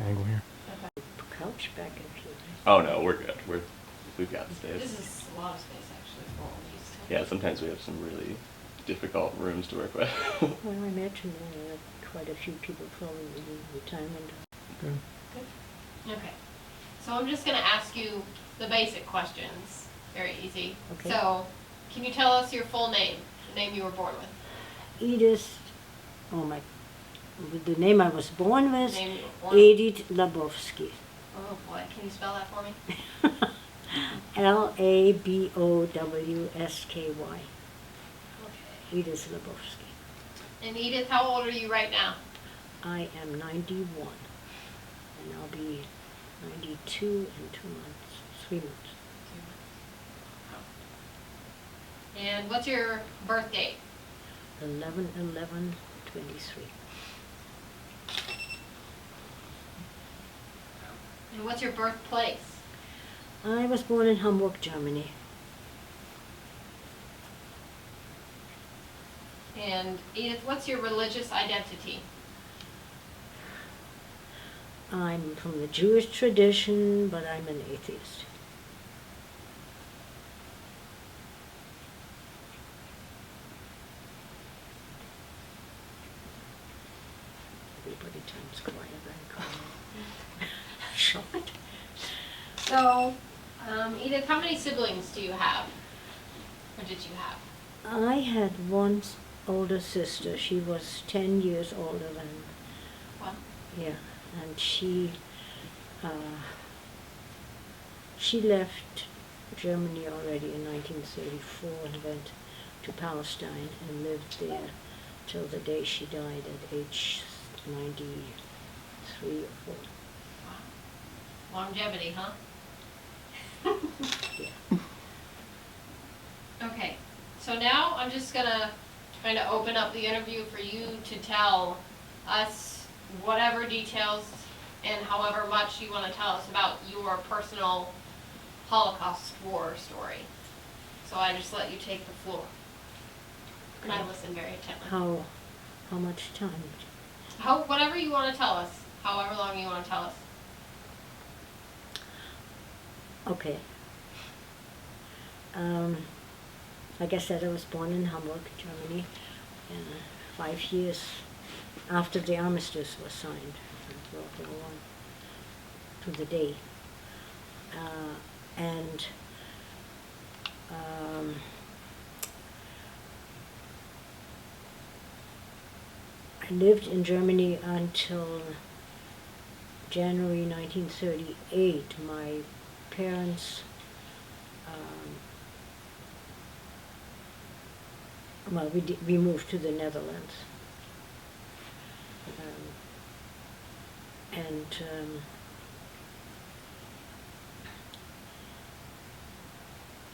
angle here. Couch back if you like. Oh no, we're good. We've got This space. is a lot of space actually for what we're used to. Yeah, sometimes we have some really difficult rooms to work with. Well, I imagine quite a few people probably in retirement. Good. Good. Okay. So I'm just going to ask you the basic questions. Very easy. Okay. So, can you tell us your full name, the name you were born with? Edith, the name I was born with, Name you were born with. Edith Labowski. Oh boy, can you spell that for me? Labowsky. Okay. Edith Labowski. And Edith, how old are you right now? I am 91, and I'll be 92 in 3 months. And what's your birth date? 11/11/23. And what's your birthplace? I was born in Hamburg, Germany. And Edith, what's your religious identity? I'm from the Jewish tradition, but I'm an atheist. Everybody turns quiet and shocked. So, Edith, how many siblings do you have? Or did you have? I had one older sister. She was 10 years older than, One. yeah, and she left Germany already in 1934 and went to Palestine and lived there till the day she died at age 93 or 4. Wow. Longevity, huh? Yeah. Okay, so now I'm just gonna kind of open up the interview for you to tell us whatever details and however much you want to tell us about your personal Holocaust war story. So I just let you take the floor. And I listen very intently. How much time? Whatever you want to tell us, however long you want to tell us. Okay. Like I said, I was born in Hamburg, Germany, 5 years after the armistice was signed, World War I, to the day. And I lived in Germany until January 1938. My parents, we moved to the Netherlands.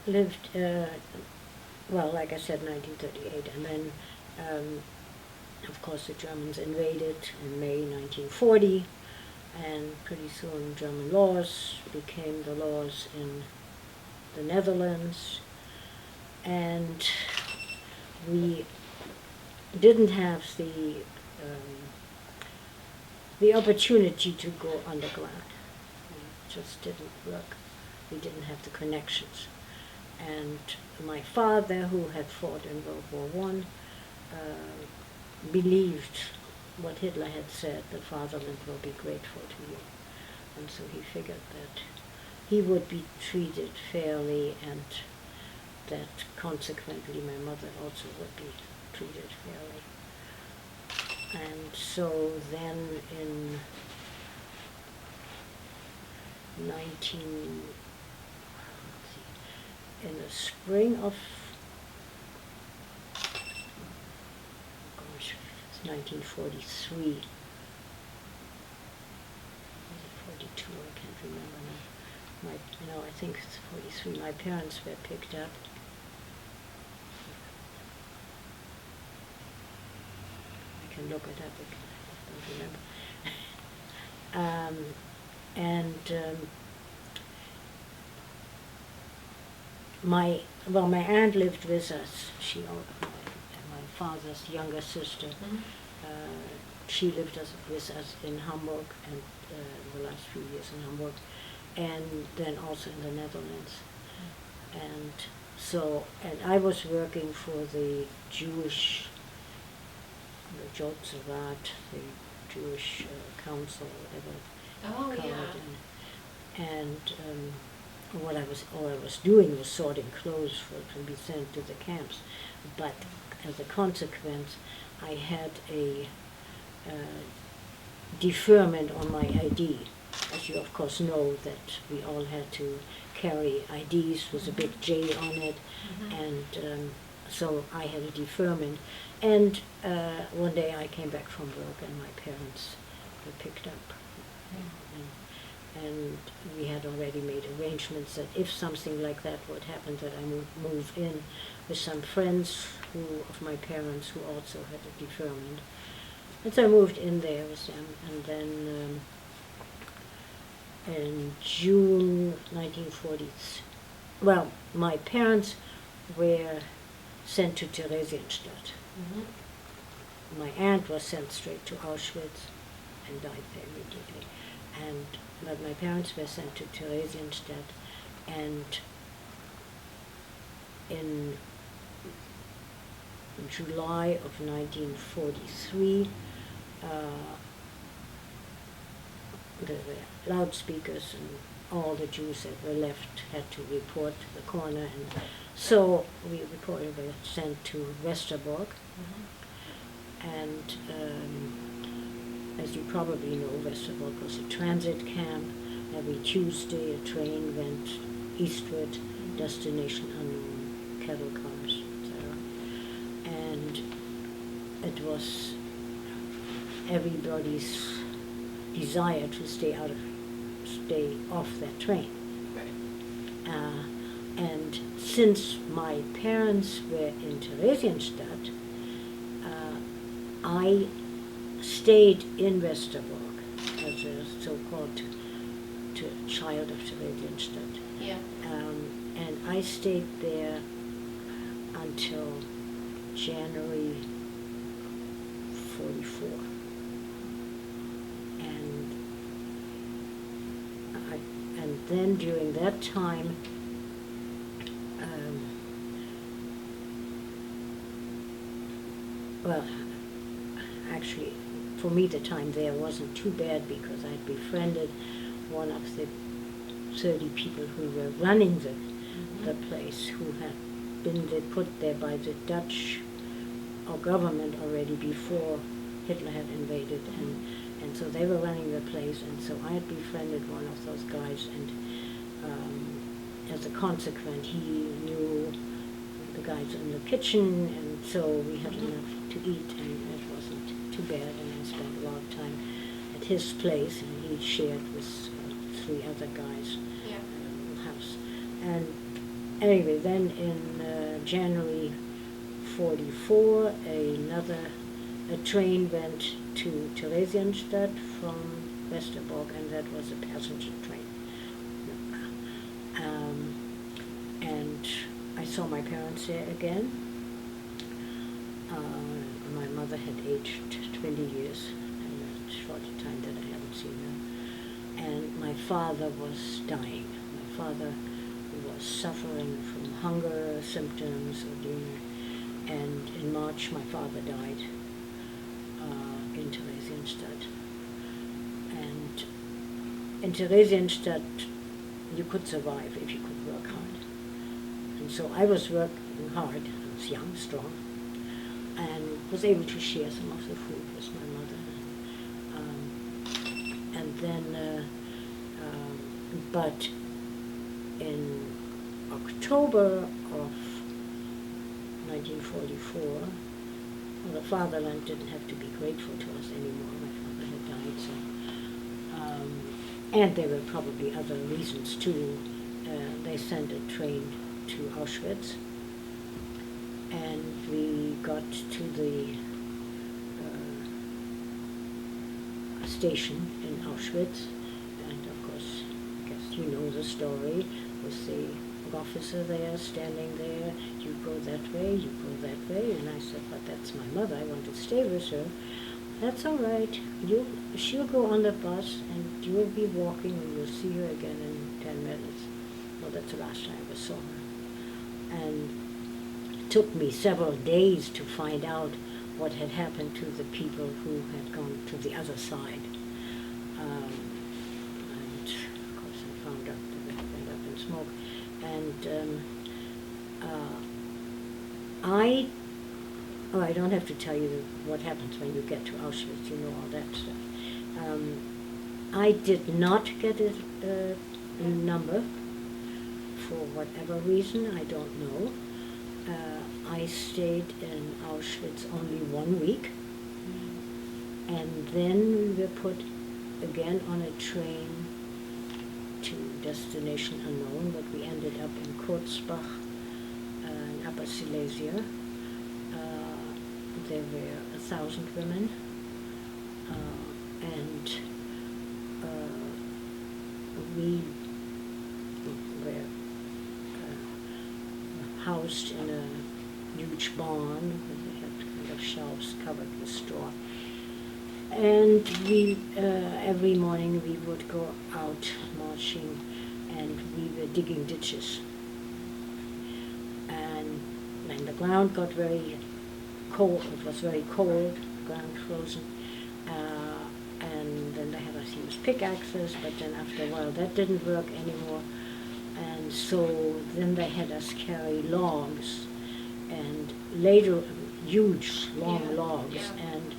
Lived, like I said, 1938, and then, of course, the Germans invaded in May 1940, and pretty soon German laws became the laws in the Netherlands, and we didn't have the opportunity to go underground. It just didn't work. We didn't have the connections. And my father, who had fought in World War I, believed what Hitler had said, that fatherland will be grateful to you. And so he figured that he would be treated fairly, and that consequently my mother also would be treated fairly. And so then in the spring of, 1943, 42, I can't remember now. I think it's 43. My parents were picked up. I can look it up. I don't remember. My aunt lived with us. My father's younger sister. Mm-hmm. she lived with us in Hamburg, and the last few years in Hamburg, and then also in the Netherlands. And so, and I was working for the Jewish, the Jotzerat, the Jewish council, whatever Oh, call yeah. it. And all I was doing was sorting clothes to be sent to the camps. But as a consequence, I had a deferment on my ID. As you of course know, that we all had to carry IDs with a big J on it, and so I had a deferment. And one day I came back from work, and my parents were picked up. And we had already made arrangements that if something like that would happen, that I would move in with some friends of my parents who also had a deferment. And so I moved in there with them, and then in June 1940, well, my parents were sent to Theresienstadt. My aunt was sent straight to Auschwitz and died there immediately. But my parents were sent to Theresienstadt, and in July of 1943, the loudspeakers and all the Jews that were left had to report to the corner, and so we were sent to Westerbork. And as you probably know, Westerbork was a transit camp. Every Tuesday a train went eastward, destination unknown, cattle cars, etc. And it was everybody's desire to stay off that train. Right. And since my parents were in Theresienstadt, I stayed in Westerbork as a so-called child of Theresienstadt. Yeah. And I stayed there until January 44. And then during that time, well, actually, for me the time there wasn't too bad, because I'd befriended one of the 30 people who were running the place, who had been put there by the Dutch government already before Hitler had invaded, and so they were running the place, and so I had befriended one of those guys, and as a consequence, he knew the guys in the kitchen, and so we had enough to eat, and it wasn't too bad, and I spent a lot of time at his place, and he shared with 3 other guys in the house. And anyway, then in January 44, a train went to Theresienstadt from Westerbork, and that was a passenger train. And I saw my parents there again. My mother had aged 20 years in that short time that I haven't seen her. And my father was dying. My father was suffering from hunger symptoms, and in March my father died in Theresienstadt. And in Theresienstadt you could survive if you could work hard. And so I was working hard. I was young, strong, and was able to share some of the food with my mother. And then, but in October of 1944, well, the fatherland didn't have to be grateful to us anymore. My father had died, so, and there were probably other reasons too. They sent a train to Auschwitz, and we got to the station in Auschwitz, and of course, I guess you know the story, with the officer there, standing there, you go that way, and I said, but that's my mother, I want to stay with her. That's all right. She'll go on the bus, and you'll be walking, and you'll see her again in 10 minutes. Well, that's the last time I ever saw her. And it took me several days to find out what had happened to the people who had gone to the other side. And of course I found out that they had ended up in smoke. And I don't have to tell you what happens when you get to Auschwitz, you know all that stuff. I did not get a number for whatever reason, I don't know. I stayed in Auschwitz only 1 week, and then we were put again on a train to destination unknown, but we ended up in Kurzbach, in Upper Silesia. There were 1,000 women, and we were housed in a huge barn where they had kind of shelves covered with straw. And we, every morning we would go out marching, and we were digging ditches. And when the ground got very cold, it was very cold, the ground frozen, and then they had us use pickaxes, but then after a while that didn't work anymore. And so then they had us carry logs, and later huge long logs, and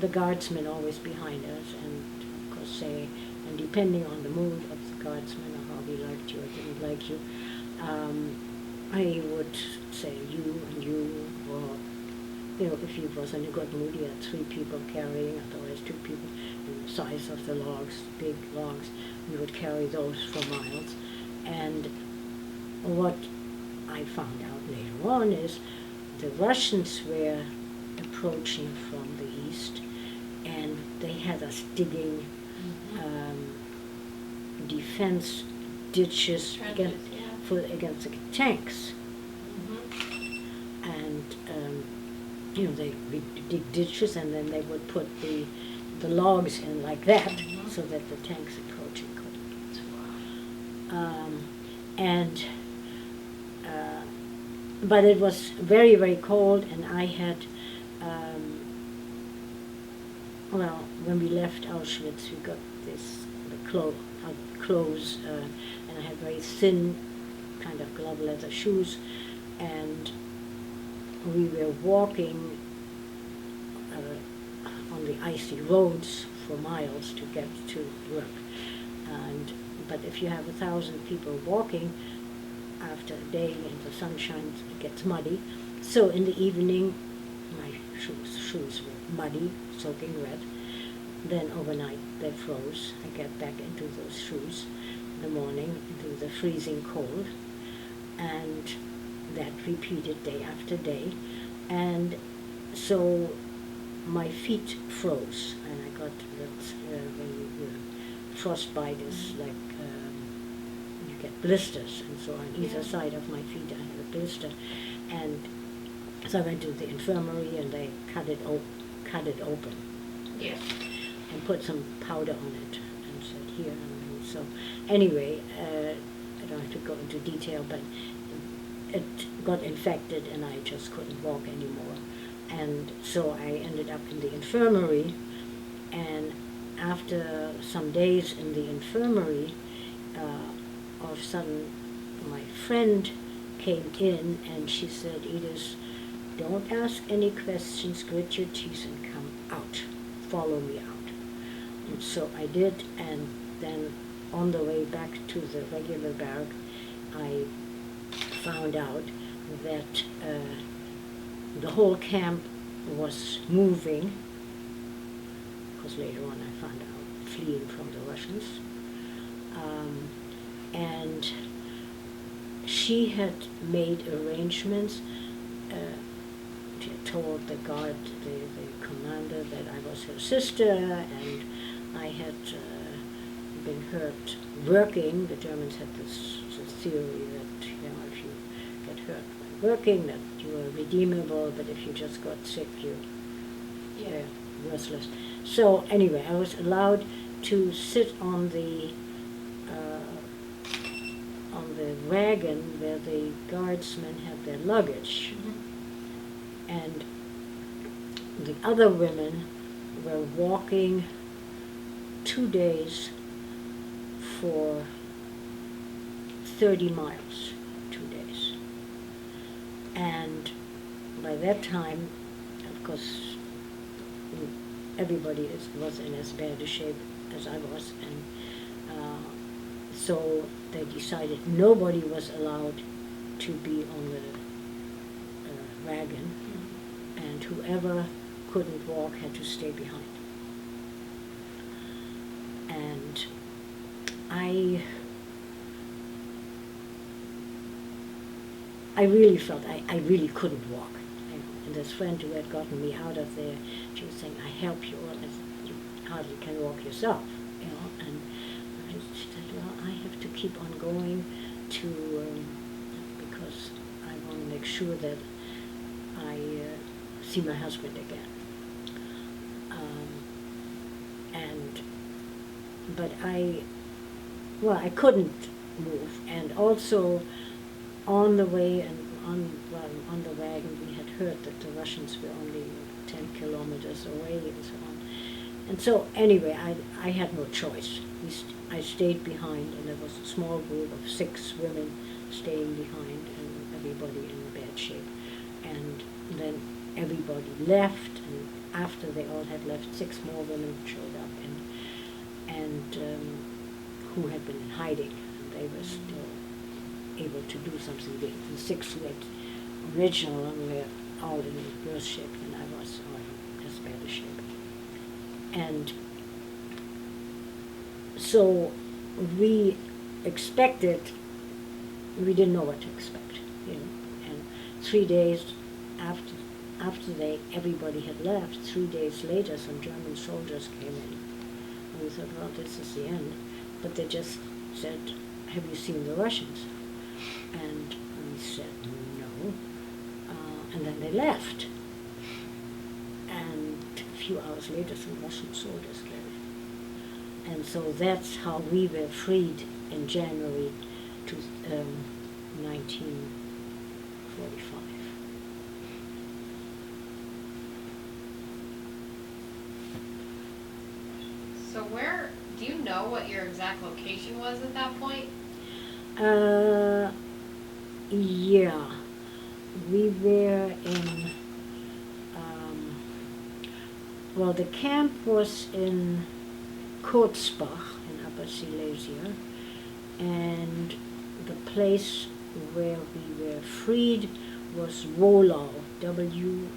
the guardsmen always behind us, and of course and depending on the mood of the guardsmen or how he liked you or didn't like you, I would say you and you, or if he was in a good mood, he had 3 people carrying, otherwise 2 people. And the size of the logs, big logs, we would carry those for miles. And what I found out later on is the Russians were approaching from the east, and they had us digging defense ditches against the tanks. And they would dig ditches, and then they would put the logs in like that, so that the tanks approaching couldn't. But it was very, very cold, and I had, when we left Auschwitz, we got clothes, and I had very thin kind of glove leather shoes, and we were walking on the icy roads for miles to get to work. But if you have 1,000 people walking, after a day in the sunshine, it gets muddy. So in the evening, my shoes were muddy, soaking wet. Then overnight they froze. I get back into those shoes in the morning, into the freezing cold, and that repeated day after day. And so my feet froze, and I got that frostbite is like you get blisters, and so on either side of my feet I had a blister, and so I went to the infirmary, and they cut it open, and put some powder on it, and said here. And so anyway, I don't have to go into detail, but it got infected, and I just couldn't walk anymore. And so I ended up in the infirmary, and after some days in the infirmary, all of a sudden my friend came in, and she said, "Edith, don't ask any questions, grit your teeth and come out, follow me out." And so I did, and then on the way back to the regular barrack, I found out that the whole camp was moving, because later on I found out, fleeing from the Russians. And she had made arrangements. She had told the guard, the commander, that I was her sister, and I had been hurt working. The Germans had this theory that if you get hurt by working, that you were redeemable, but if you just got sick, you worthless. So anyway, I was allowed to sit on the wagon where the guardsmen had their luggage, and the other women were walking 2 days for 30 miles, 2 days. And by that time, of course, everybody was in as bad a shape as I was, and so they decided nobody was allowed to be on the wagon, and whoever couldn't walk had to stay behind. And I really felt I really couldn't walk. And this friend who had gotten me out of there, she was saying, "I help you," and I said, "You hardly can walk yourself," And she said, "Well, I have to keep on going because I want to make sure that I see my husband again." But I couldn't move, and also on the way and on the wagon we had heard that the Russians were only 10 kilometers away and so on. And so anyway, I had no choice. I stayed behind, and there was a small group of 6 women staying behind, and everybody in bad shape. And then everybody left, and after they all had left, 6 more women showed up, and who had been in hiding, and they were still able to do something. The 6 who had originally were all in worse shape than I was, or in as bad a shape. And so we didn't know what to expect, And 3 days after everybody had left, 3 days later, some German soldiers came in. And we thought, well, this is the end. But they just said, "Have you seen the Russians?" And we said, "No." And then they left. And a few hours later, some Russian soldiers came. And so that's how we were freed in January 1945. So do you know what your exact location was at that point? Yeah. We were in, the camp was in Kurzbach in Upper Silesia, and the place where we were freed was Wohlau, Wohlau,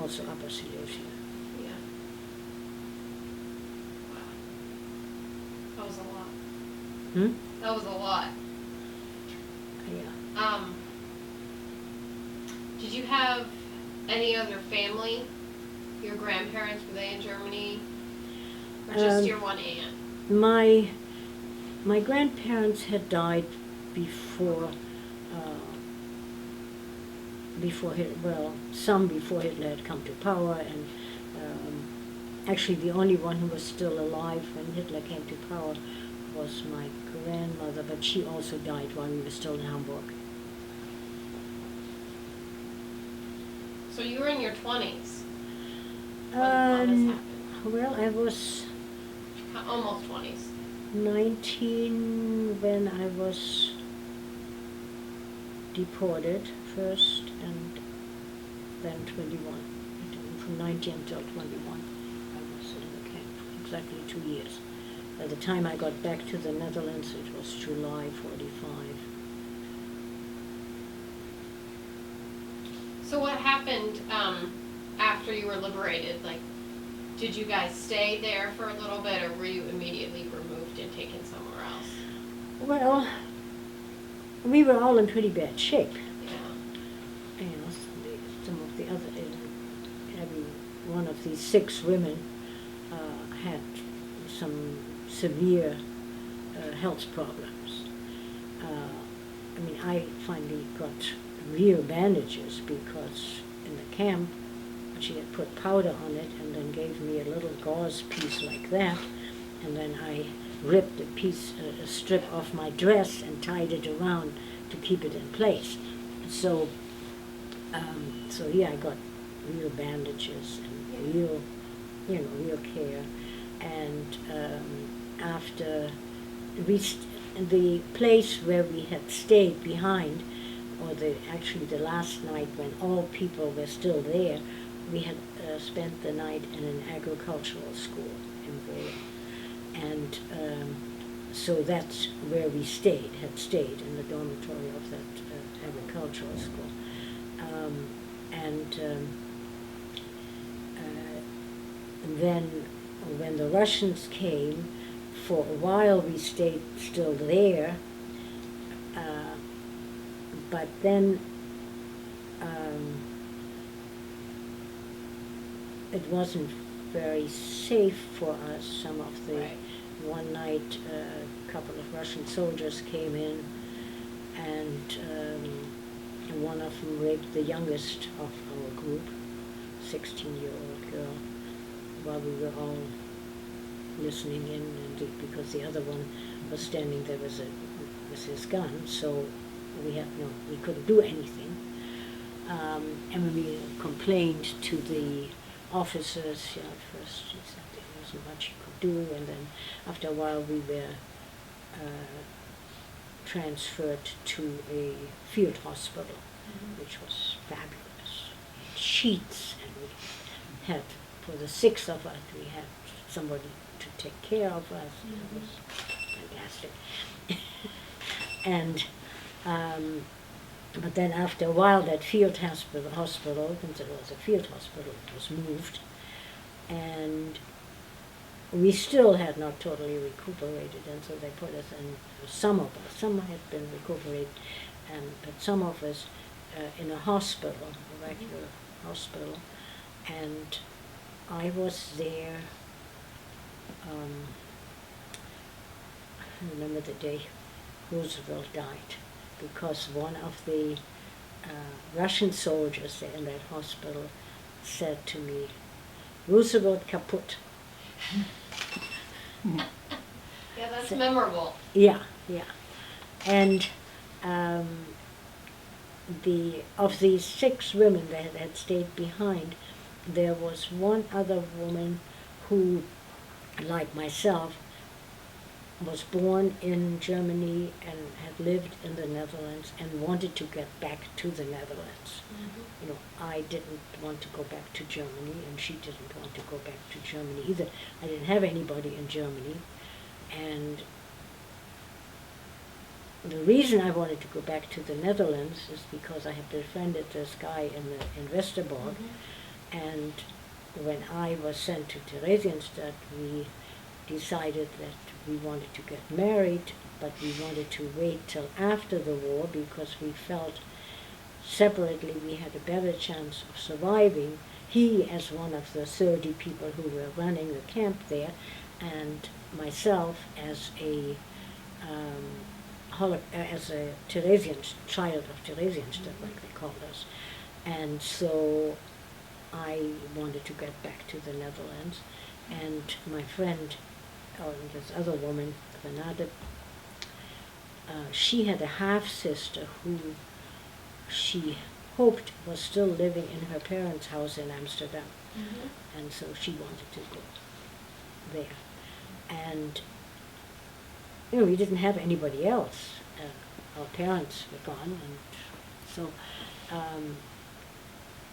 also Upper Silesia. Yeah. Wow. That was a lot. That was a lot. Yeah. Did you have any other family? Your grandparents, were they in Germany? Or just your one aunt? My grandparents had died before some before Hitler had come to power, and actually the only one who was still alive when Hitler came to power was my grandmother, but she also died while we were still in Hamburg. So you were in your 20s when all this happened? Well, I was Almost 20s. 19 when I was deported first, and then 21. From 19 until 21, I was in the camp, exactly 2 years. By the time I got back to the Netherlands, it was July 45. So what happened after you were liberated? Did you guys stay there for a little bit, or were you immediately removed and taken somewhere else? Well, we were all in pretty bad shape. Yeah. Some of the other, every one of these 6 women had some severe health problems. I finally got real bandages, because in the camp she had put powder on it and then gave me a little gauze piece like that, and then I ripped a strip off my dress and tied it around to keep it in place. So, I got real bandages and real care. And after the place where we had stayed behind, or actually the last night when all people were still there, we had spent the night in an agricultural school in Brea. And so that's where we had stayed in the dormitory of that agricultural school. Then when the Russians came, for a while we stayed still there, but then it wasn't very safe for us. Some of the Right. One night, a couple of Russian soldiers came in, and one of them raped the youngest of our group, 16-year-old girl, while we were all listening in, and because the other one was standing there with his gun, so we couldn't do anything. And when we complained to the officers, at first he said there wasn't much he could do, and then after a while we were transferred to a field hospital, which was fabulous. We had sheets, and we had, for the 6 of us, we had somebody to take care of us. It was fantastic. And but then after a while, that field hospital, since it was a field hospital, it was moved, and we still had not totally recuperated, and so they put us in, some had been recuperated, but some of us in a hospital, a regular hospital, and I was there, I remember the day Roosevelt died, because one of the Russian soldiers there in that hospital said to me, "Roosevelt kaputt." Yeah, that's memorable. Yeah. And of these 6 women that had stayed behind, there was one other woman who, like myself, was born in Germany and had lived in the Netherlands and wanted to get back to the Netherlands. I didn't want to go back to Germany, and she didn't want to go back to Germany either. I didn't have anybody in Germany, and the reason I wanted to go back to the Netherlands is because I had befriended this guy in Westerbork, and when I was sent to Theresienstadt, we decided that we wanted to get married, but we wanted to wait till after the war, because we felt separately we had a better chance of surviving. He as one of the 30 people who were running the camp there, and myself as a child of Theresienstadt, like they called us. And so I wanted to get back to the Netherlands, and my friend, this other woman, Renate, she had a half-sister who she hoped was still living in her parents' house in Amsterdam, and so she wanted to go there. And we didn't have anybody else. Our parents were gone, and so.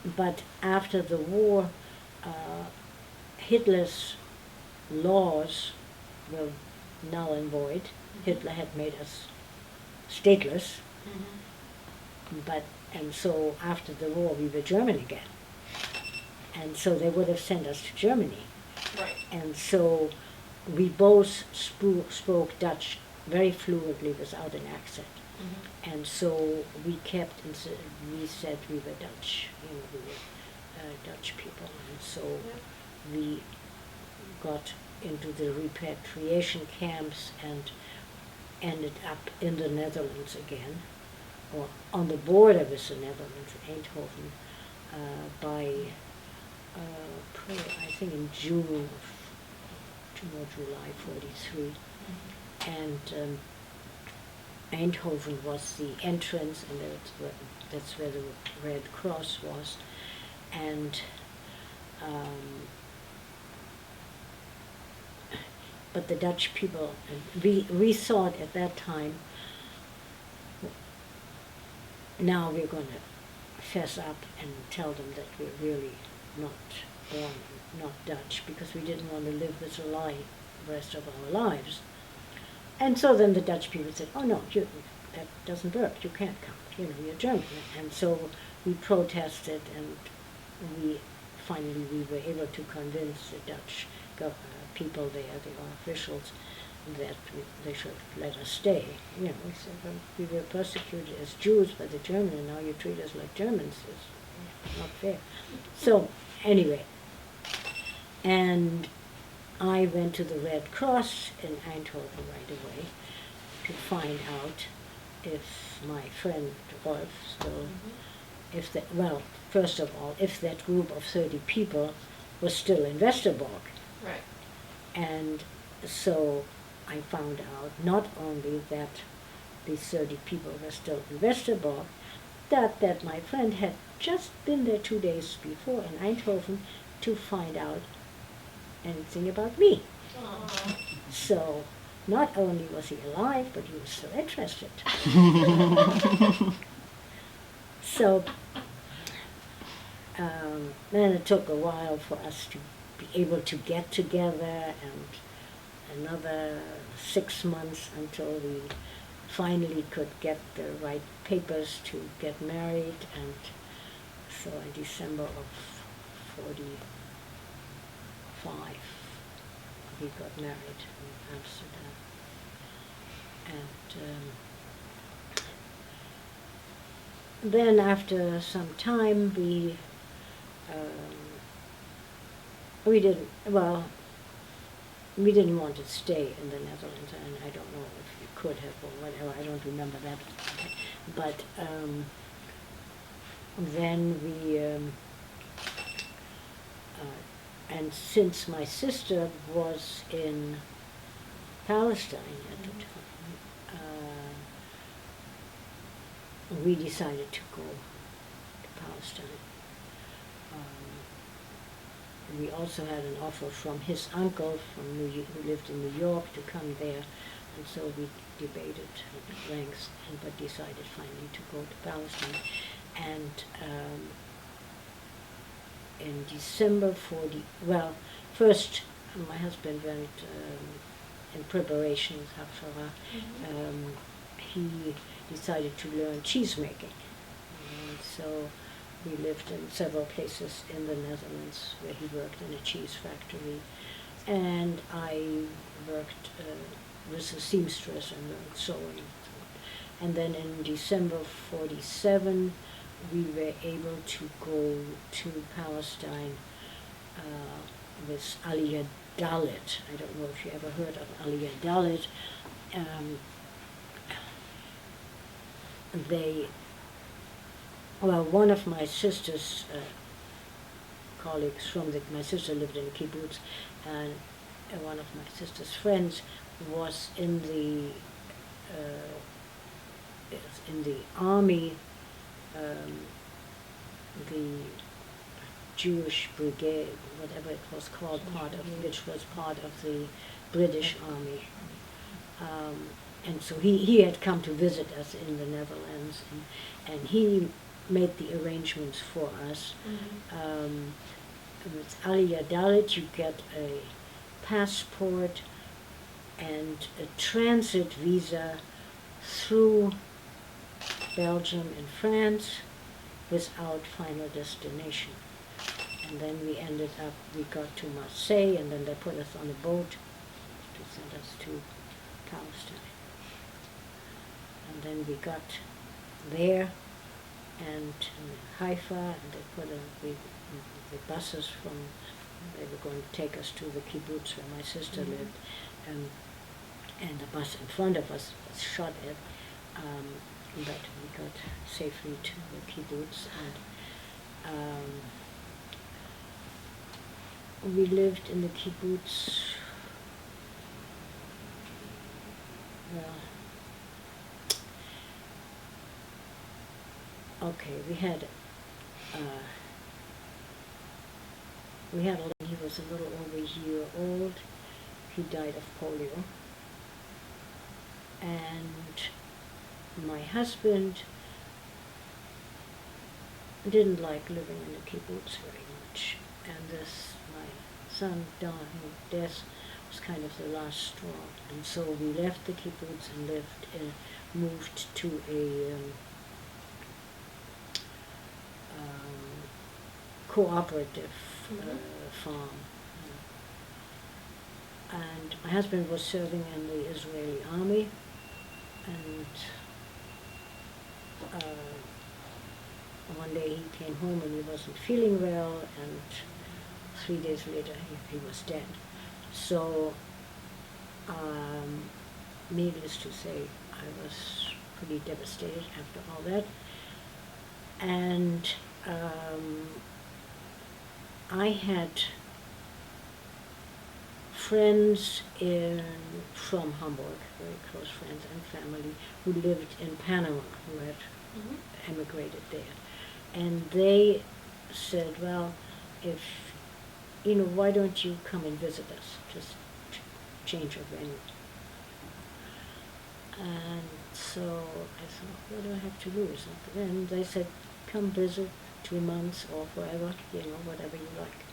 But after the war, Hitler's laws were null and void. Hitler had made us stateless, and so after the war we were German again, and so they would have sent us to Germany. Right. And so we both spoke Dutch very fluently without an accent. And so we we said we were Dutch, we were Dutch people, and so we got into the repatriation camps and ended up in the Netherlands again. or on the border with the Netherlands, Eindhoven, by I think in June or July 43. And Eindhoven was the entrance, and that's where the Red Cross was. And but the Dutch people, we thought at that time, now we're going to fess up and tell them that we're really not born, not Dutch, because we didn't want to live with a lie the rest of our lives. And so then the Dutch people said, oh no, that doesn't work, you can't come, you're German. And so we protested, and finally we were able to convince the Dutch people there, the officials, that they should let us stay. We said, well, we were persecuted as Jews by the Germans, and now you treat us like Germans. It's not fair. So, anyway, and I went to the Red Cross in Eindhoven right away to find out if my friend Rolf still, first of all, if that group of 30 people was still in Westerbork. Right. And so I found out not only that these 30 people were still in Westerbork, that my friend had just been there 2 days before in Eindhoven to find out anything about me. Aww. So not only was he alive, but he was still interested. So then it took a while for us to be able to get together, and another 6 months until we finally could get the right papers to get married. And so in December of 45, we got married in Amsterdam. And then after some time we didn't want to stay in the Netherlands, and I don't know if we could have or whatever, I don't remember that. But then we, and since my sister was in Palestine at the time, we decided to go to Palestine. We also had an offer from his uncle who lived in New York to come there, and so we debated at length, but decided finally to go to Palestine. And in December first my husband went in preparation with Haftarah. He decided to learn cheese making, and so we lived in several places in the Netherlands where he worked in a cheese factory, and I worked with a seamstress and learned sewing. And then in December 47, we were able to go to Palestine with Aliyah Dalit. I don't know if you ever heard of Aliyah Dalit. One of my sister's colleagues my sister lived in a kibbutz, and one of my sister's friends was in the army, the Jewish Brigade, whatever it was called, which was part of the British Army. And so he had come to visit us in the Netherlands, and he made the arrangements for us. With Aliyah Dalit, you get a passport and a transit visa through Belgium and France without final destination. And then we got to Marseille, and then they put us on a boat to send us to Palestine. And then we got there, and in Haifa, and they put the buses they were going to take us to the kibbutz where my sister lived, and the bus in front of us was shot at. but we got safely to the kibbutz, and we lived in the kibbutz. Well, okay, we had he was a little over a year old. He died of polio. And my husband didn't like living in the kibbutz very much. And this, my son dying, death was kind of the last straw. And so we left the kibbutz and moved to a cooperative farm. And my husband was serving in the Israeli army, and one day he came home and he wasn't feeling well, and 3 days later he was dead. So, needless to say, I was pretty devastated after all that. And I had friends from Hamburg, very close friends and family, who lived in Panama, who had emigrated there. And they said, well, why don't you come and visit us, just change of venue. And so I thought, what do I have to lose? And they said, come visit 2 months or forever, whatever you like,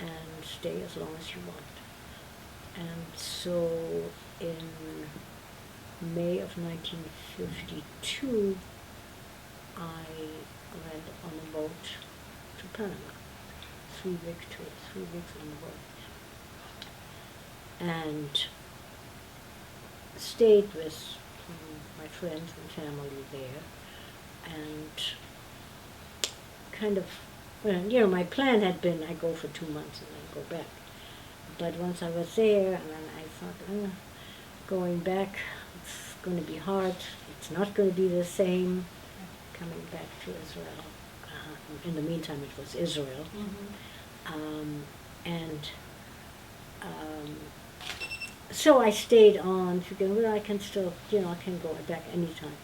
and stay as long as you want. And so in May of 1952, I went on a boat to Panama, 3 weeks on the boat, and stayed with my friends and family there, and kind of, my plan had been I go for 2 months and then go back. But once I was there, and then I thought, going back, it's going to be hard. It's not going to be the same coming back to Israel. In the meantime, it was Israel. So I stayed on, thinking, well, I can still, I can go back anytime.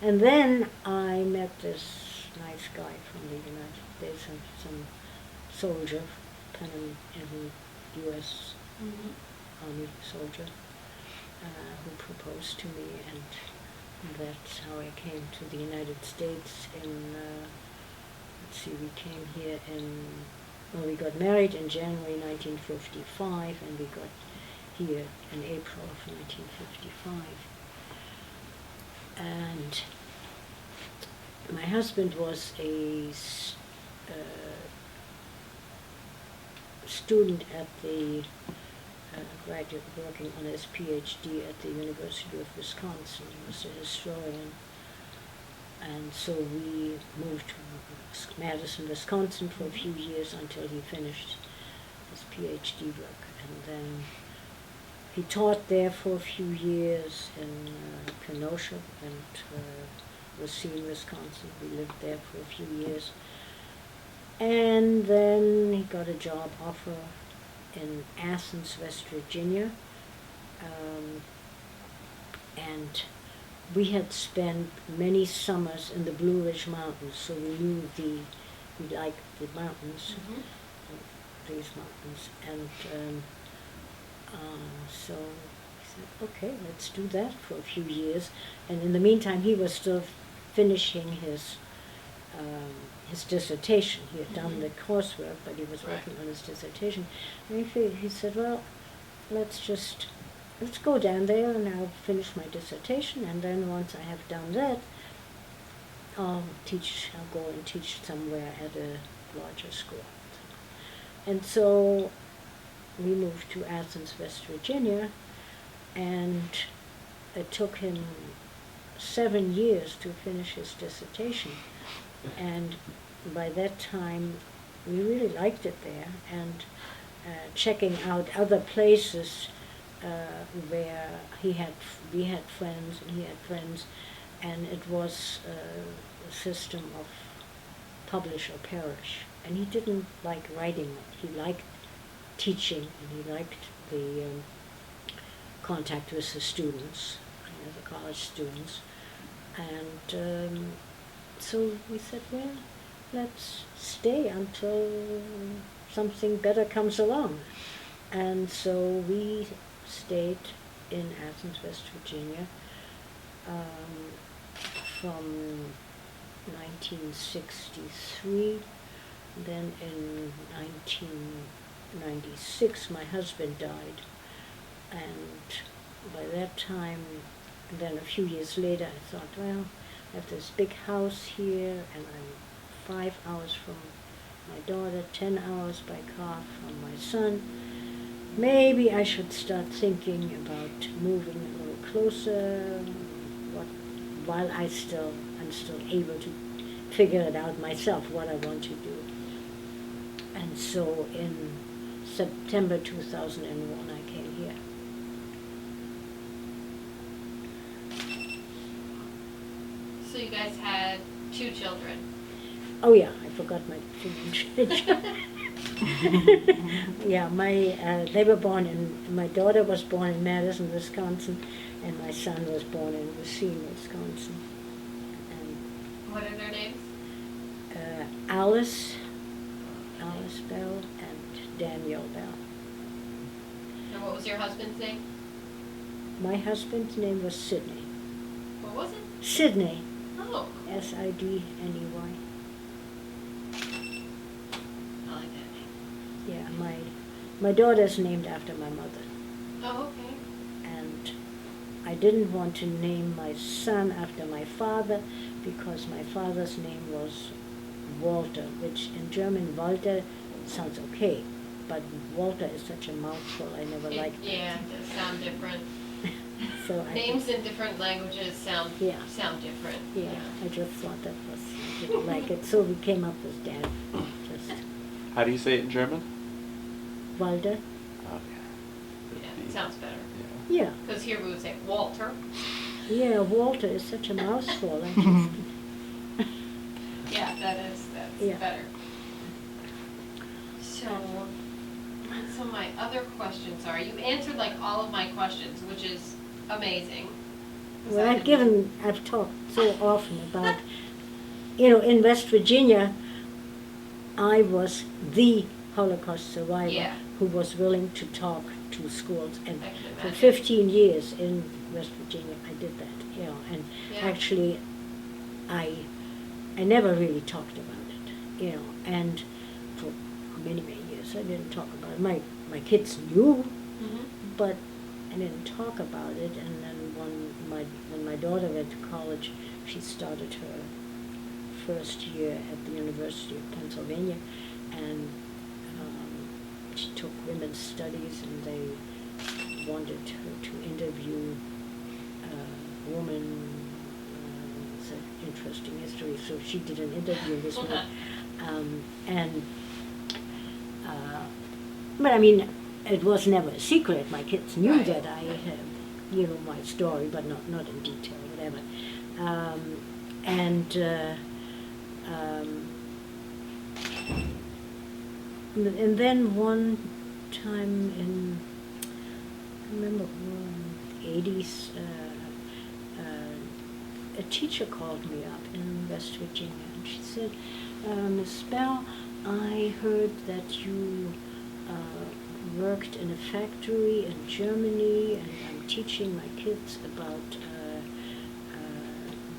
And then I met this nice guy from the United States, some soldier, U.S. Army soldier, who proposed to me, and that's how I came to the United States we came here we got married in January 1955, and we got here in April of 1955. And my husband was a student at the graduate working on his PhD at the University of Wisconsin. He was a historian. And so we moved to Madison, Wisconsin for a few years until he finished his PhD work. And then he taught there for a few years in Kenosha and Racine, Wisconsin. We lived there for a few years. And then he got a job offer in Athens, West Virginia. And we had spent many summers in the Blue Ridge Mountains, so we knew we liked the mountains, these mountains. And so he said, okay, let's do that for a few years. And in the meantime, he was still finishing his dissertation. He had done the coursework, but he was working on his dissertation. And he said, well, let's go down there and I'll finish my dissertation, and then once I have done that, I'll go and teach somewhere at a larger school. And so we moved to Athens, West Virginia, and it took him 7 years to finish his dissertation. And by that time, we really liked it there, and checking out other places where we had friends and he had friends, and it was a system of publish or perish. And he didn't like writing much. He liked teaching, and he liked the contact with the students, the college students. And so we said, well, let's stay until something better comes along. And so we stayed in Athens, West Virginia, from 1963. Then in 1996, my husband died. And by that time, then a few years later, I thought, well, I have this big house here, and I'm 5 hours from my daughter, 10 hours by car from my son. Maybe I should start thinking about moving a little closer, while I'm still able to figure it out myself, what I want to do. And so in September 2001, I came here. So you guys had 2 children. Oh yeah, I forgot my children. Yeah, they were born my daughter was born in Madison, Wisconsin, and my son was born in Racine, Wisconsin. And What are their names? Alice Bell and Daniel Bell. And what was your husband's name? My husband's name was Sidney. What was it? Sidney, Oh, Sidney. I like that name. Yeah, my daughter's named after my mother. Oh, okay. And I didn't want to name my son after my father because my father's name was Walter, which in German Walter sounds okay, but Walter is such a mouthful, I never liked it. Yeah, it does sound different. So Names in different languages sound different. Yeah, I just thought I didn't like it, so we came up with Dad. Just How do you say it in German? Walter. Oh, Yeah, it sounds better. Yeah, Because here we would say Walter. yeah, Walter is such a mouthful. I just, Yeah, that's Yeah. better. So my other questions are, you answered like all of my questions, which is amazing. well, I've talked so often about, in West Virginia, I was the Holocaust survivor Yeah. who was willing to talk to schools. And I can for imagine. 15 years in West Virginia, I did that, and Yeah. actually, I never really talked about it, and for many, many years I didn't talk about it. My kids knew, Mhm. but I didn't talk about it. And then when my daughter went to college, she started her first year at the University of Pennsylvania, and she took women's studies, and they wanted her to interview a woman. It's an interesting history, so she did an interview with me. But I mean, it was never a secret. My kids knew Right. that I had, my story, but not in detail, whatever. And then one time I remember the 80s, a teacher called me up in West Virginia, and she said, Miss Bell, I heard that you worked in a factory in Germany, and I'm teaching my kids about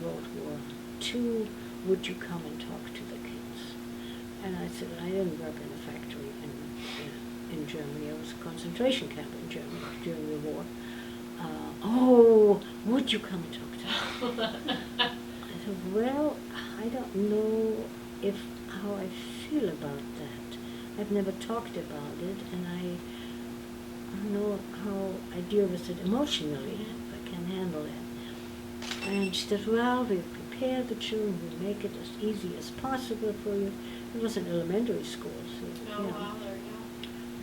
World War II. Would you come and talk to the kids? And I said, I didn't work in a factory in Germany. I was a concentration camp in Germany during the war. Oh, would you come and talk to them? I said, well, I don't know how I feel about that. I've never talked about it, and I don't know how I deal with it emotionally, if I can handle it. And she said, well, we prepare the children, we make it as easy as possible for you. It was an elementary school, so, Oh, wow, there you go.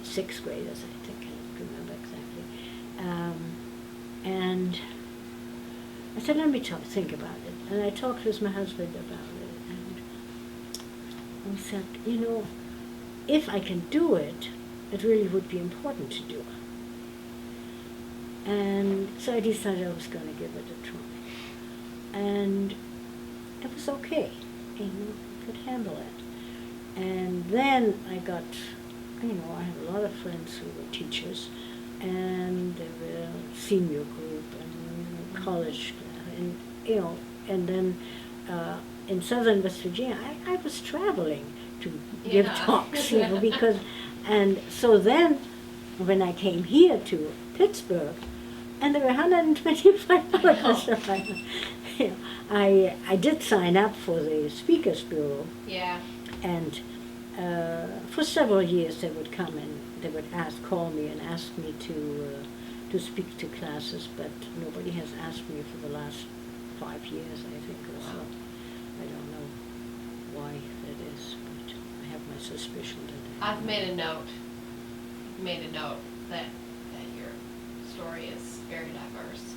6th graders, I think, I don't remember exactly. I said, let me think about it. And I talked with my husband about it. And I said, if I can do it, it really would be important to do it. And so I decided I was going to give it a try. And it was okay. I could handle it. And then I got, I have a lot of friends who were teachers, and they were senior group and college, and and then in southern West Virginia, I was traveling to give talks, because, and so then when I came here to Pittsburgh, and there were 125 hours. I did sign up for the Speakers Bureau. Yeah. And for several years they would come and they would call me and ask me to speak to classes, but nobody has asked me for the last 5 years, I think, or so. I don't know why that is, but I have my suspicion that I've made a note that your story is very diverse.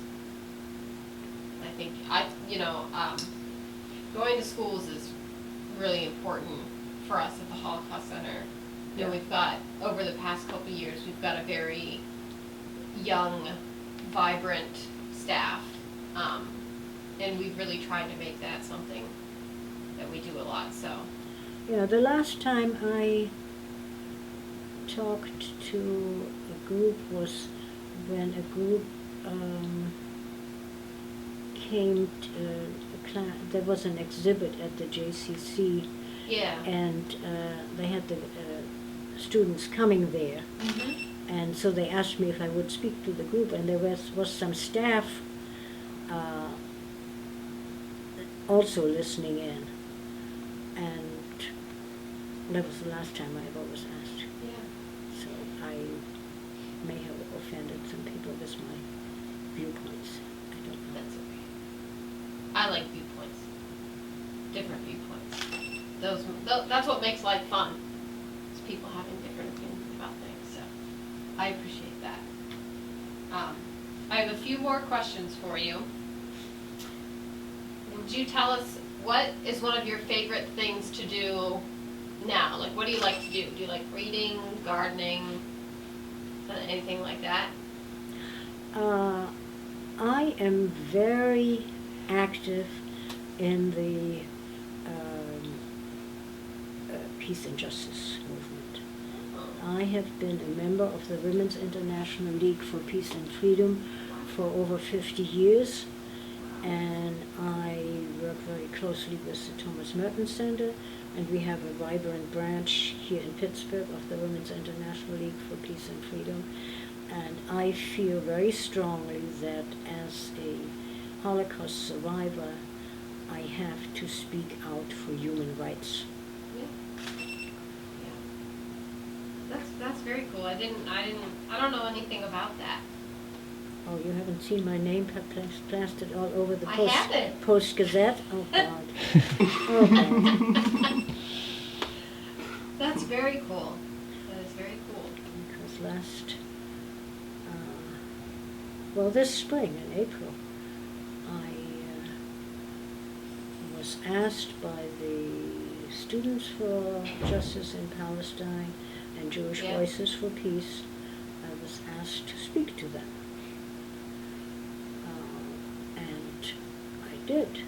I think going to schools is really important for us at the Holocaust Center. Yeah. We've got, over the past couple of years, we've got a very young, vibrant staff, and we've really tried to make that something that we do a lot. So. Yeah, the last time I talked to a group was when a group came to there was an exhibit at the JCC. Yeah. And they had the students coming there. Mm-hmm. And so they asked me if I would speak to the group, and there was some staff also listening in. And that was the last time I was asked. Yeah. So I may have offended some people with my viewpoints. I don't know. That's okay. I like viewpoints. Different viewpoints. That's what makes life fun. Is people having different opinions about things. So I appreciate that. I have a few more questions for you. Would you tell us what is one of your favorite things to do now? Like, what do you like to do? Do you like reading, gardening, anything like that? I am very active in the peace and justice movement. I have been a member of the Women's International League for Peace and Freedom for over 50 years, and I work very closely with the Thomas Merton Center, and we have a vibrant branch here in Pittsburgh of the Women's International League for Peace and Freedom, and I feel very strongly that as a Holocaust survivor, I have to speak out for human rights. That's very cool. I don't know anything about that. Oh, you haven't seen my name plastered all over the I haven't. Post Gazette? Oh, God. Oh, God. That's very cool. That is very cool. Because this spring in April, I was asked by the Students for Justice in Palestine and Jewish Voices for Peace, I was asked to speak to them. And I did.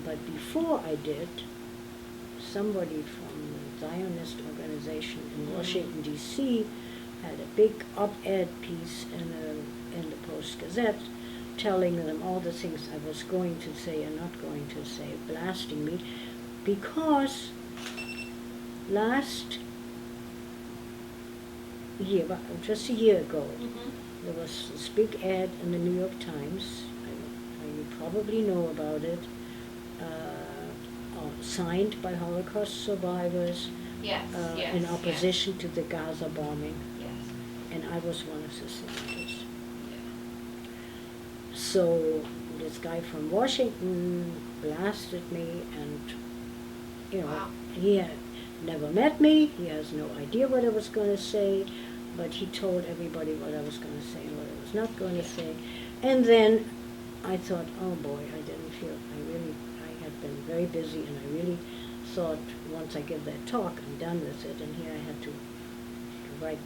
But before I did, somebody from the Zionist organization in Washington, D.C. had a big op-ed piece in the Post-Gazette telling them all the things I was going to say and not going to say, blasting me, because last year, just a year ago, there was this big ad in the New York Times, you probably know about it, signed by Holocaust survivors in opposition to the Gaza bombing. Yes. And I was one of the signatories. So this guy from Washington blasted me, and Wow. he had never met me, he has no idea what I was going to say, but he told everybody what I was going to say and what I was not going to say. And then I thought, oh boy, I had been very busy, and I really thought once I give that talk, I'm done with it, and here I had to write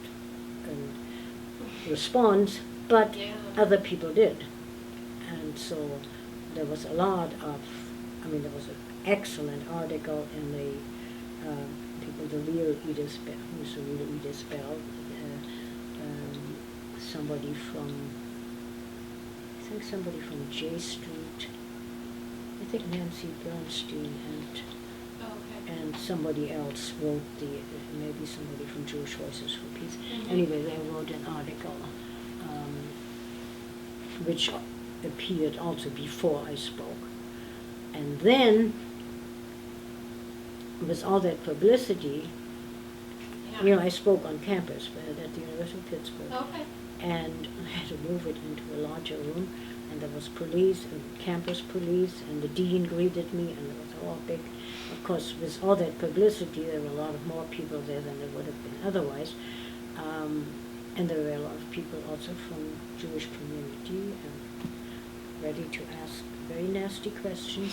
a response, but Yeah. other people did. And so there was a lot of, there was an excellent article in the people, the real Edith Bell, who's the real Edith Bell, somebody from, I think somebody from J Street, I think Nancy Bernstein Okay. and somebody else wrote maybe somebody from Jewish Voices for Peace. Mhm. Anyway, they wrote an article which appeared also before I spoke. And then, with all that publicity, Yeah. I spoke on campus at the University of Pittsburgh. Okay. And I had to move it into a larger room, and there was police, and campus police, and the dean greeted me, and it was all big. Of course, with all that publicity, there were a lot of more people there than there would have been otherwise. And there were a lot of people also from Jewish community, and ready to ask very nasty questions.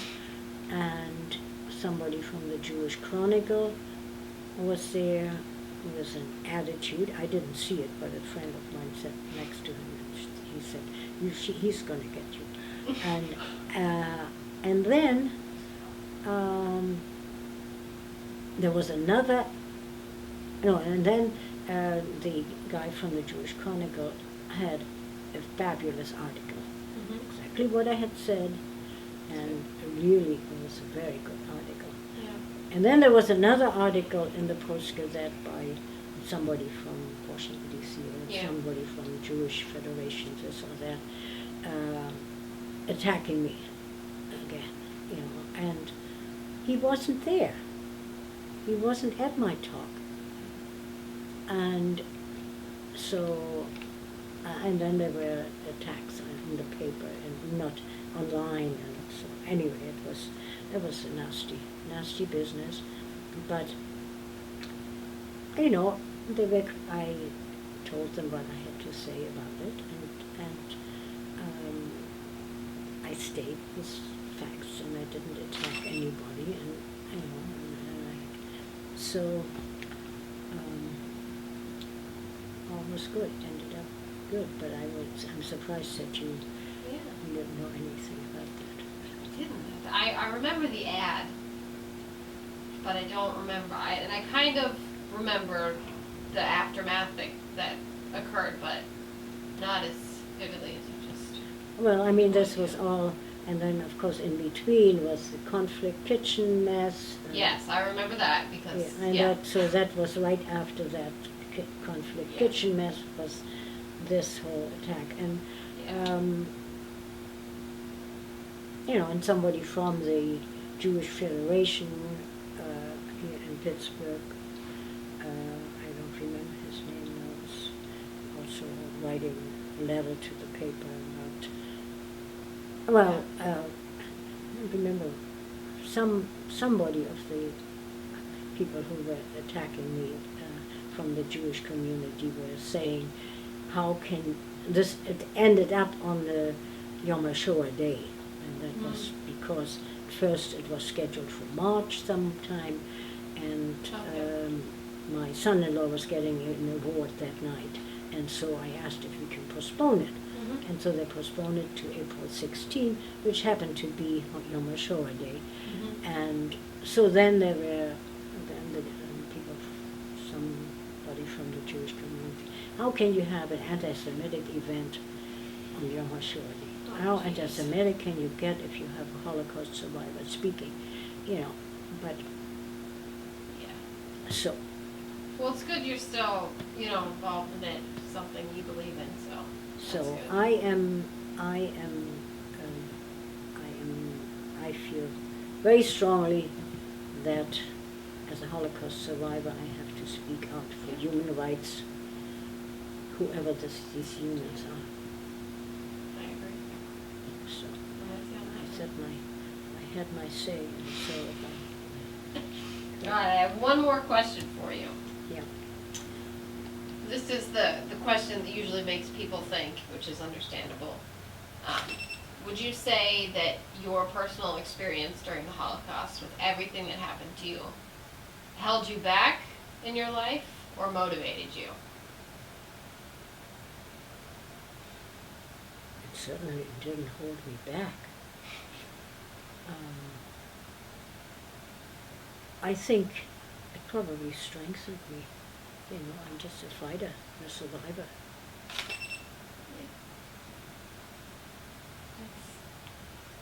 And somebody from the Jewish Chronicle was there with an attitude. I didn't see it, but a friend of mine sat next to him, and he said, he's going to get you. And then there was another, and then the guy from the Jewish Chronicle had a fabulous article, exactly what I had said, and really it was a very good article. Yeah. And then there was another article in the Post-Gazette by somebody from Washington, D.C., or Yeah. somebody from Jewish Federation, this or that, attacking me again, and he wasn't there. He wasn't at my talk. And so, and then there were attacks in the paper and not online, and so anyway, it was a nasty business. But I told them what I had to say about it, and I stayed with facts, and I didn't attack anybody, so all was good, ended up good. But I'm surprised that you didn't know anything about that. I didn't. I remember the ad, but I don't remember. And I kind of remember the aftermath that occurred, but not as vividly as you just. Well, this was all, and then of course in between was the conflict kitchen mess. Yes, I remember that because. So that was right after that conflict kitchen mess was this whole attack, and and somebody from the Jewish Federation here in Pittsburgh, I don't remember his name now, was also writing a letter to the paper about, I don't remember, somebody of the people who were attacking me from the Jewish community were saying, how can this, it ended up on the Yom HaShoah day, and that was because first it was scheduled for March sometime, and my son-in-law was getting an award that night, and so I asked if we can postpone it. Mm-hmm. And so they postponed it to April 16, which happened to be Yom HaShoah day. Mm-hmm. And so then there were the people, somebody from the Jewish community. How can you have an anti-Semitic event on Yom HaShoah day? How anti-Semitic can you get if you have a Holocaust survivor speaking? But Yeah. so. Well, it's good you're still, involved in it, something you believe in, so. So I feel very strongly that as a Holocaust survivor, I have to speak out for human rights, whoever these humans are. I agree. So I'm with you on I that. said I had my say, and so All right, I have one more question for you. yeah. This is the question that usually makes people think, which is understandable. would you say that your personal experience during the Holocaust, with everything that happened to you, held you back in your life or motivated you? It certainly didn't hold me back. I think it probably strengthened me. You know, I'm just a fighter, a survivor.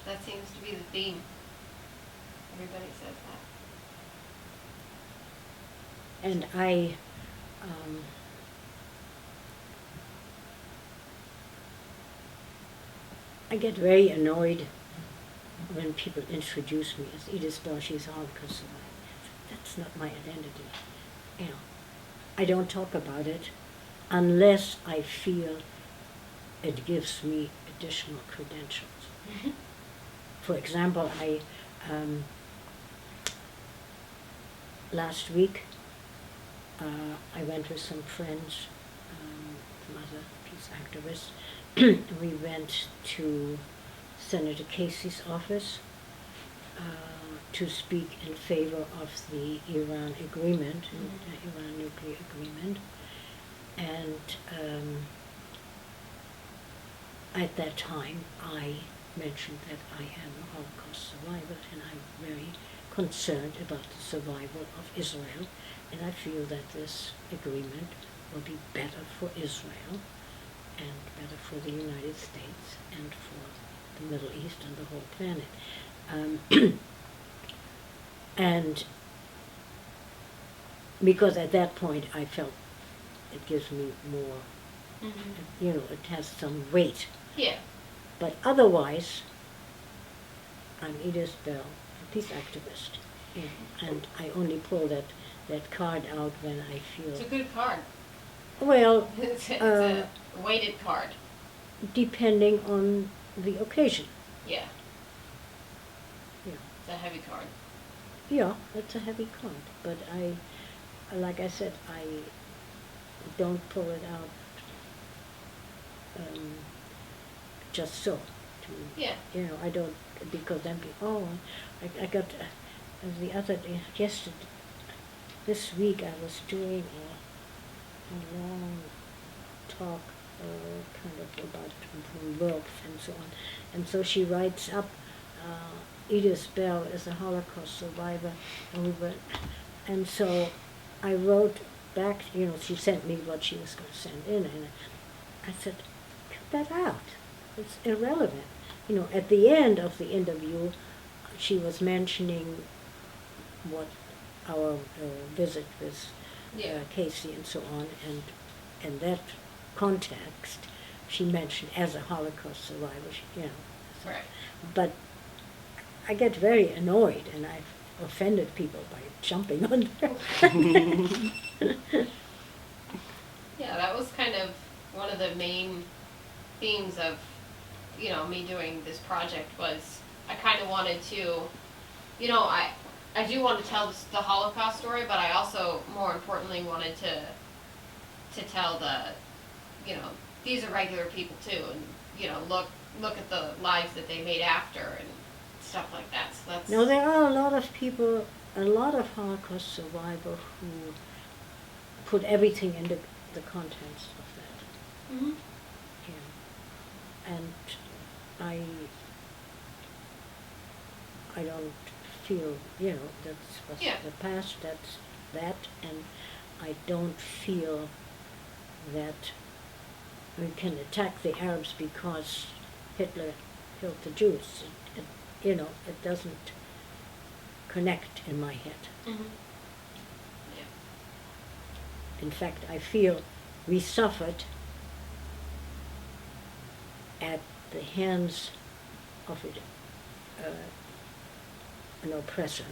That seems to be the theme. Everybody says that. And I get very annoyed when people introduce me as Edith Bell. She's a Holocaust survivor. That's not my identity. You know, I don't talk about it unless I feel it gives me additional credentials. For example, last week I went with some friends, some other peace activists. We went to Senator Casey's office to speak in favor of the Iran agreement, the Iran nuclear agreement. And at that time, I mentioned that I am a Holocaust survivor, and I'm very concerned about the survival of Israel, and I feel that this agreement will be better for Israel and better for the United States and for the Middle East and the whole planet. And because at that point I felt it gives me more, you know, it has some weight. Yeah. But otherwise, I'm Edith Bell, a peace activist, you know, and I only pull that card out when I feel. It's a good card. Well, It's a weighted card. depending on the occasion. Yeah. Yeah. It's a heavy card. Yeah, it's a heavy card, but like I said, I don't pull it out just so. Yeah. You know, I don't, because then I got the other day, yesterday, this week I was doing a long talk kind of about wealth and so on, and so she writes up. Edith Bell is a Holocaust survivor, and so I wrote back, you know, she sent me what she was going to send in, and I said, cut that out, it's irrelevant. You know, at the end of the interview, she was mentioning what our visit with Casey and so on, and in that context, she mentioned as a Holocaust survivor, you know. So, Right. But I get very annoyed, and I've offended people by jumping on them. Yeah, that was kind of one of the main themes of, you know, me doing this project was I kind of wanted to, you know, I do want to tell the Holocaust story, but I also, more importantly, wanted to tell the, you know, these are regular people too, and, you know, look at the lives that they made after and stuff like that. So that's. No, there are a lot of people, a lot of Holocaust survivors who put everything into the contents of that. Mm-hmm. Yeah. And I don't feel, you know, that's what's the past, that's that, and I don't feel that we can attack the Arabs because Hitler killed the Jews. You know, it doesn't connect in my head. Mm-hmm. Yeah. In fact, I feel we suffered at the hands of an oppressor.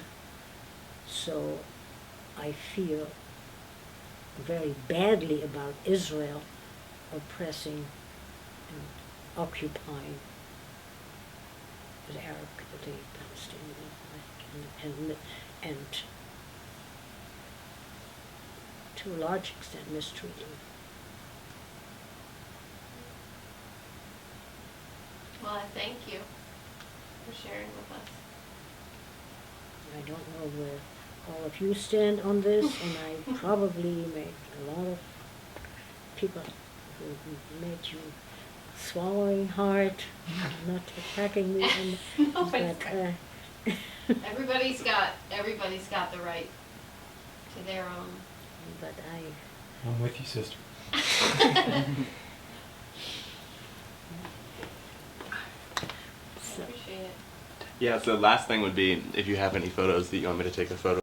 So I feel very badly about Israel oppressing and occupying the Arab, the Palestinian, and to a large extent mistreating. Well, Well, I thank you for sharing with us. I don't know where all of you stand on this, and I probably made a lot of people who made you swallowing hard, not attacking me, and, No, but it's everybody's got the right to their own. but I'm with you, sister. so. Appreciate it. Yeah, so the last thing would be if you have any photos that you want me to take a photo